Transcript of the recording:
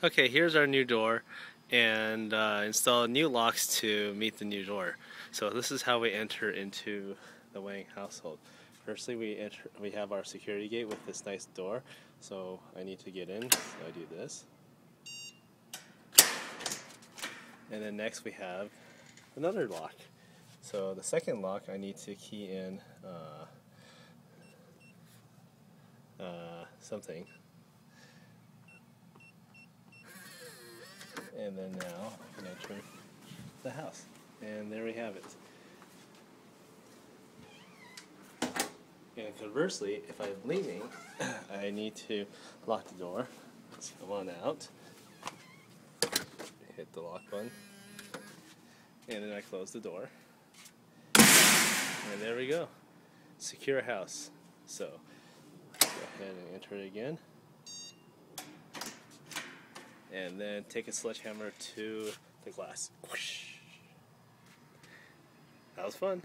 Okay, here's our new door, and install new locks to meet the new door. So this is how we enter into the Wang household. Firstly, we have our security gate with this nice door. So I need to get in, so I do this. And then next we have another lock. So the second lock I need to key in something. And then now I can enter the house. And there we have it. And conversely, if I'm leaving, I need to lock the door. Let's come on out. Hit the lock button. And then I close the door. And there we go. Secure house. So, go ahead and enter it again. And then take a sledgehammer to the glass. Whoosh. That was fun.